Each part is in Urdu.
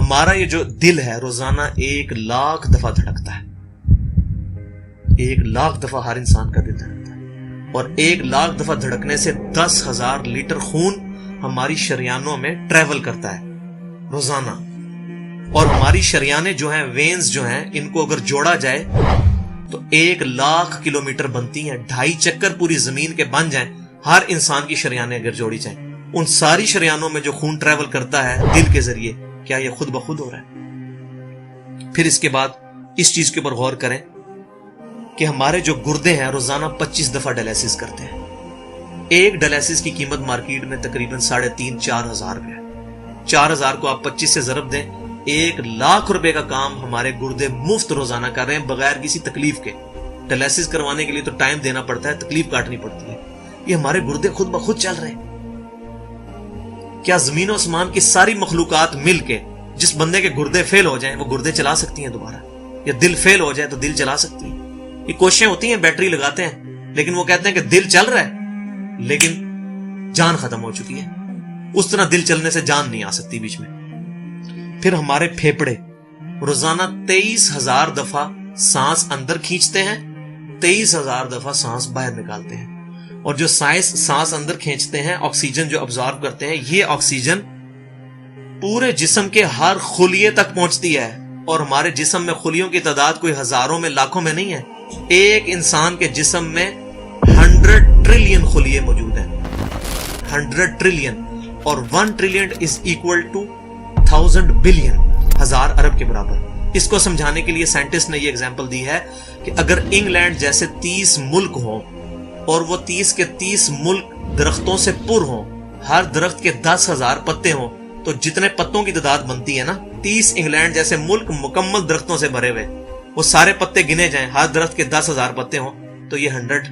ہمارا یہ جو دل ہے روزانہ 1,00,000 دفعہ دھڑکتا ہے. 1,00,000 دفعہ ہر انسان کا دل دھڑکتا ہے, اور 1,00,000 دفعہ دھڑکنے سے 10,000 لیٹر خون ہماری شریانوں میں ٹریول کرتا ہے روزانہ. اور ہماری شریانیں جو ہیں, وینز جو ہیں, ان کو اگر جوڑا جائے تو 1,00,000 کلومیٹر بنتی ہیں. 2.5 چکر پوری زمین کے بن جائیں ہر انسان کی شریانیں اگر جوڑی جائیں. ان ساری شریانوں میں جو خون ٹریول کرتا ہے دل کے ذریعے, کیا یہ خود بخود ہو رہا ہے؟ پھر اس کے بعد اس چیز کے اوپر غور کریں کہ ہمارے جو گردے ہیں روزانہ 25 دفعہ ڈائلیسس کرتے ہیں. ایک ڈائلیسس کی قیمت مارکیٹ میں تقریباً 3,500-4 ہزار روپے ہے. 4 ہزار کو آپ 25 سے ضرب دیں, 1,00,000 روپے کا کام ہمارے گردے مفت روزانہ کر رہے ہیں بغیر کسی تکلیف کے. ڈائلیسس کروانے کے لیے تو ٹائم دینا پڑتا ہے, تکلیف کاٹنی پڑتی ہے. یہ ہمارے گردے خود بخود چل رہے ہیں. کیا زمین و آسمان کی ساری مخلوقات مل کے جس بندے کے گردے فیل ہو جائیں وہ گردے چلا سکتی ہیں دوبارہ؟ یا دل فیل ہو جائے تو دل چلا سکتی ہے؟ یہ کوششیں ہوتی ہیں, بیٹری لگاتے ہیں, لیکن وہ کہتے ہیں کہ دل چل رہا ہے لیکن جان ختم ہو چکی ہے. اس طرح دل چلنے سے جان نہیں آ سکتی بیچ میں. پھر ہمارے پھیپڑے روزانہ 23,000 دفعہ سانس اندر کھینچتے ہیں, 23,000 دفعہ سانس باہر نکالتے ہیں. اور جو سانس اندر کھینچتے ہیں, آکسیجن جو ابزارب کرتے ہیں, یہ آکسیجن پورے جسم کے ہر خلیے تک پہنچتی ہے. اور ہمارے جسم میں خلیوں کی تعداد کوئی ہزاروں میں لاکھوں میں نہیں ہے. ایک انسان کے جسم میں 100 ٹریلین خلیے موجود ہیں. 100 ٹریلین, اور 1 trillion is equal to 1000 billion, 1000 ارب کے برابر. اس کو سمجھانے کے لیے سائنٹسٹ نے یہ ایگزامپل دی ہے کہ اگر انگلینڈ جیسے 30 ملک ہوں اور وہ 30 کے 30 ملک درختوں سے پر ہوں, ہر درخت کے 10,000 پتے ہوں, تو جتنے پتوں کی تعداد بنتی ہے نا, 30 انگلینڈ جیسے ملک مکمل درختوں سے بھرے ہوئے, وہ سارے پتے گنے جائیں, ہر درخت کے 10,000 پتے ہوں, تو یہ 100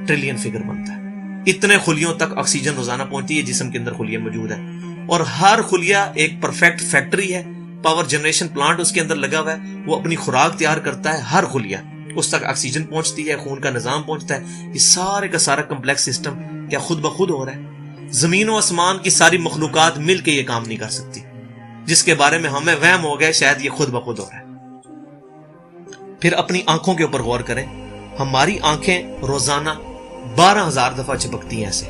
ٹریلین فگر بنتا ہے. اتنے خلیوں تک آکسیجن روزانہ پہنچتی ہے. جسم کے اندر خلیہ موجود ہے, اور ہر خلیہ ایک پرفیکٹ فیکٹری ہے. پاور جنریشن پلانٹ اس کے اندر لگا ہوا ہے, وہ اپنی خوراک تیار کرتا ہے. ہر خلیہ اس تک آکسیجن پہنچتی ہے, خون کا نظام پہنچتا ہے. یہ سارے کا سارا کمپلیکس سسٹم کیا خود بخود ہو رہا ہے؟ زمین و آسمان کی ساری مخلوقات مل کے یہ کام نہیں کر سکتی, جس کے بارے میں ہمیں وہم ہو گئے شاید یہ خود بخود ہو رہا ہے. پھر اپنی آنکھوں کے اوپر غور کریں. ہماری آنکھیں روزانہ 12,000 دفعہ چپکتی ہیں. ایسے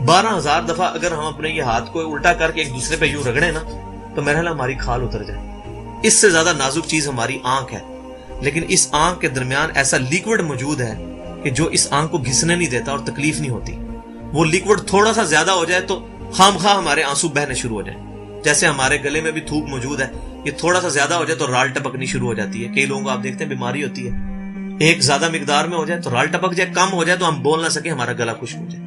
12,000 دفعہ اگر ہم اپنے یہ ہاتھ کو الٹا کر کے ایک دوسرے پہ یوں رگڑیں نا, تو میرا خیال ہماری کھال اتر جائے. اس سے زیادہ نازک چیز ہماری آنکھ ہے, لیکن اس آنکھ کے درمیان ایسا لیکوڈ موجود ہے کہ جو اس آنکھ کو گھسنے نہیں دیتا اور تکلیف نہیں ہوتی. وہ لیکوڈ تھوڑا سا زیادہ ہو جائے تو خام خواہ ہمارے آنسو بہنے شروع ہو جائیں. جیسے ہمارے گلے میں بھی تھوک موجود ہے, یہ تھوڑا سا زیادہ ہو جائے تو رال ٹپکنی شروع ہو جاتی ہے. کئی لوگوں کو آپ دیکھتے ہیں بیماری ہوتی ہے, ایک زیادہ مقدار میں ہو جائے تو رال ٹپک جائے, کم ہو جائے تو ہم بول نہ سکیں, ہمارا گلا خشک ہو جائے.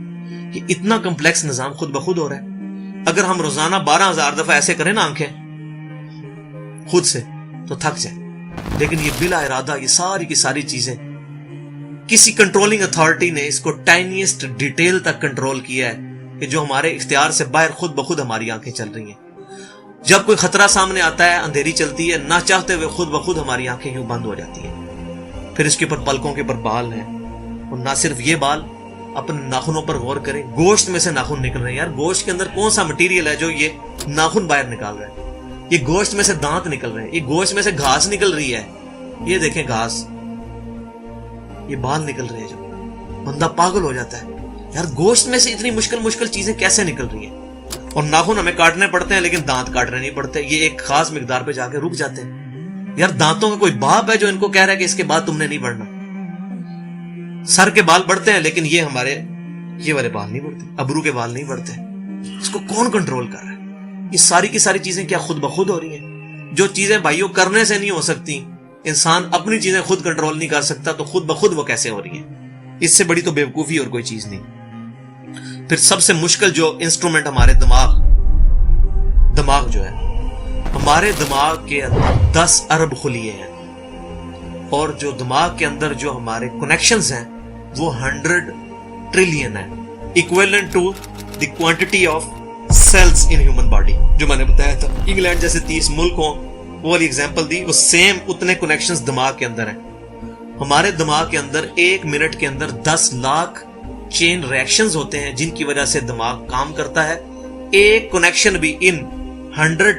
یہ اتنا کمپلیکس نظام خود بخود ہو رہا ہے. اگر ہم روزانہ 12,000 دفعہ ایسے کریں نا آنکھیں خود سے, تو تھک جائے. لیکن یہ بلا ارادہ یہ ساری کی ساری چیزیں کسی کنٹرولنگ اتھارٹی نے اس کو ٹائنیسٹ ڈیٹیل تک کنٹرول کیا ہے کہ جو ہمارے اختیار سے باہر خود بخود ہماری آنکھیں چل رہی ہیں. جب کوئی خطرہ سامنے آتا ہے, اندھیری چلتی ہے, نہ چاہتے ہوئے خود بخود ہماری آنکھیں یوں بند ہو جاتی ہیں. پھر اس کے اوپر پلکوں کے اوپر بال ہیں, اور نہ صرف یہ بال, اپنے ناخنوں پر غور کریں. گوشت میں سے ناخن نکل رہے ہیں. یار گوشت کے اندر کون سا مٹیریل ہے جو یہ ناخن باہر نکال رہا ہے؟ یہ گوشت میں سے دانت نکل رہے ہیں, یہ گوشت میں سے گھاس نکل رہی ہے. یہ دیکھیں گھاس, یہ بال نکل رہے ہیں. جو بندہ پاگل ہو جاتا ہے, یار گوشت میں سے اتنی مشکل چیزیں کیسے نکل رہی ہیں؟ اور ناخن ہمیں کاٹنے پڑتے ہیں لیکن دانت کاٹنے نہیں پڑتے. یہ ایک خاص مقدار پہ جا کے رک جاتے ہیں. یار دانتوں کا کوئی باپ ہے جو ان کو کہہ رہا ہے کہ اس کے بعد تم نے نہیں بڑھنا؟ سر کے بال بڑھتے ہیں لیکن یہ ہمارے یہ والے بال نہیں بڑھتے, ابرو کے بال نہیں بڑھتے. اس کو کون کنٹرول کر رہا ہے؟ یہ ساری کی ساری چیزیں کیا خود بخود ہو رہی ہیں؟ جو چیزیں بھائیوں کرنے سے نہیں ہو سکتی, انسان اپنی چیزیں خود کنٹرول نہیں کر سکتا, تو خود بخود وہ کیسے ہو رہی ہیں؟ اس سے بڑی تو بیوقوفی اور کوئی چیز نہیں. پھر سب سے مشکل جو انسٹرومنٹ ہمارے دماغ جو ہے, ہمارے دماغ کے اندر 10 ارب خلیے ہیں, اور جو دماغ کے اندر جو ہمارے کنیکشنز ہیں وہ 100 ٹریلین ہیں, equivalent to the quantity of cells in human body. جو میں نے بتایا تھا انگلینڈ جیسے 30 ملک ہوں, وہ والی ایگزامپل دی, وہ سیم اتنے کنیکشنز دماغ کے اندر ہیں. ہمارے دماغ کے اندر 1 منٹ کے اندر 10 لاکھ چین ریاکشنز ہوتے ہیں جن کی وجہ سے دماغ کام کرتا ہے. ایک کنیکشن بھی ان 100